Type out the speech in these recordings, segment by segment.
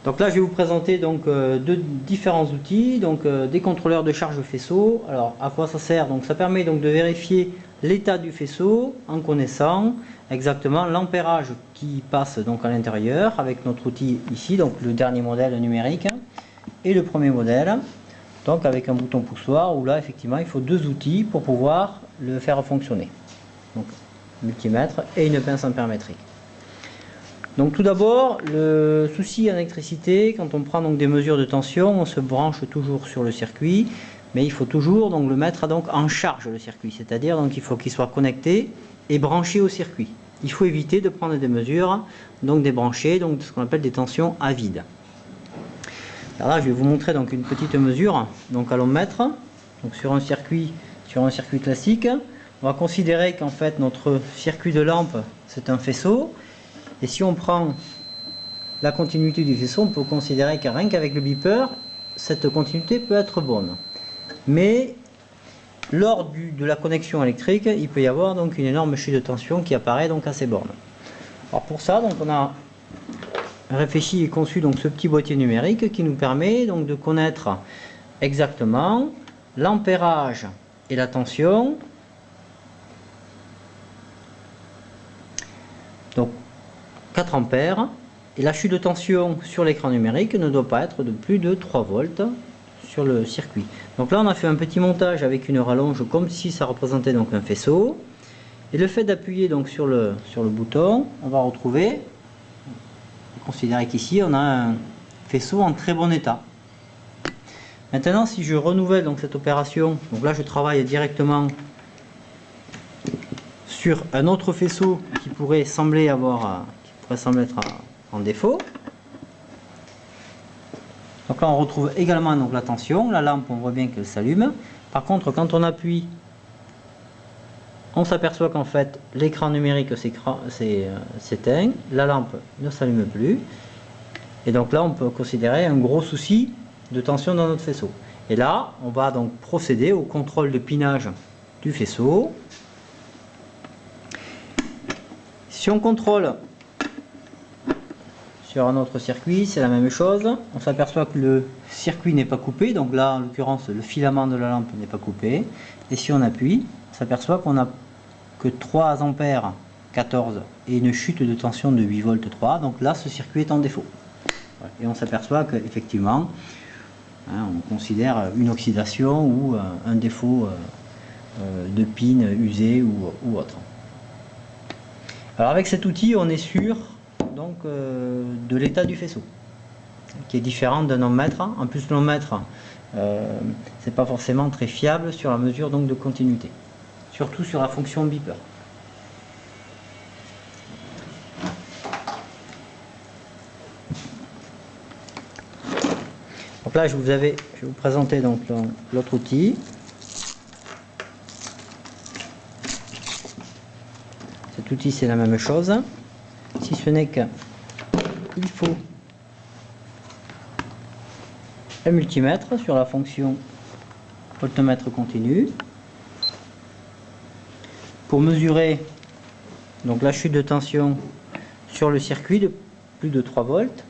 Donc là je vais vous présenter donc deux différents outils, donc des contrôleurs de charge faisceau. Alors à quoi ça sert? Donc ça permet donc de vérifier l'état du faisceau en connaissant exactement l'ampérage qui passe donc à l'intérieur avec notre outil ici, donc le dernier modèle numérique et le premier modèle, donc avec un bouton poussoir où là effectivement il faut deux outils pour pouvoir le faire fonctionner. Donc multimètre et une pince ampérométrique. Donc tout d'abord, le souci en électricité, quand on prend donc des mesures de tension, on se branche toujours sur le circuit, mais il faut toujours donc le mettre donc en charge le circuit, c'est-à-dire donc il faut qu'il soit connecté et branché au circuit. Il faut éviter de prendre des mesures donc débranchées, donc ce qu'on appelle des tensions à vide. Alors là, je vais vous montrer donc une petite mesure donc à l'ohmmètre, donc sur un circuit classique. On va considérer qu'en fait notre circuit de lampe c'est un faisceau. Et si on prend la continuité du faisceau, on peut considérer que rien qu'avec le beeper, cette continuité peut être bonne. Mais lors de la connexion électrique, il peut y avoir donc une énorme chute de tension qui apparaît donc à ces bornes. Alors pour ça, donc on a réfléchi et conçu donc ce petit boîtier numérique qui nous permet donc de connaître exactement l'ampérage et la tension. Donc 4 ampères et la chute de tension sur l'écran numérique ne doit pas être de plus de 3 volts sur le circuit. Donc là on a fait un petit montage avec une rallonge comme si ça représentait donc un faisceau, et le fait d'appuyer donc sur le bouton, on va retrouver, considérer qu'ici on a un faisceau en très bon état. Maintenant si je renouvelle donc cette opération, donc là je travaille directement sur un autre faisceau qui pourrait sembler être en défaut. Donc là on retrouve également donc la tension, la lampe on voit bien qu'elle s'allume. Par contre quand on appuie, on s'aperçoit qu'en fait l'écran numérique s'éteint, la lampe ne s'allume plus. Et donc là on peut considérer un gros souci de tension dans notre faisceau. Et là on va donc procéder au contrôle de pinage du faisceau. Si on contrôle sur un autre circuit, c'est la même chose. On s'aperçoit que le circuit n'est pas coupé, donc là en l'occurrence le filament de la lampe n'est pas coupé. Et si on appuie, on s'aperçoit qu'on n'a que 3 ampères 14 et une chute de tension de 8 volts 3. Donc là ce circuit est en défaut. Et on s'aperçoit qu'effectivement on considère une oxydation ou un défaut de pin usé ou autre. Alors avec cet outil on est sûr donc de l'état du faisceau qui est différent d'un ohmmètre. En plus l'ohmmètre c'est pas forcément très fiable sur la mesure donc de continuité, surtout sur la fonction beeper. Donc là je vais vous présenter donc l'autre outil. Cet outil c'est la même chose, si ce n'est qu'il faut un multimètre sur la fonction voltmètre continu pour mesurer donc la chute de tension sur le circuit de plus de 3 volts,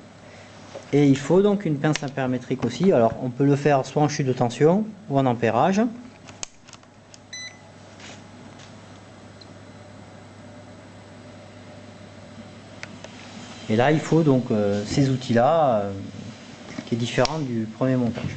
et il faut donc une pince ampérométrique aussi. Alors on peut le faire soit en chute de tension ou en ampérage. Et là il faut donc ces outils là qui est différent du premier montage.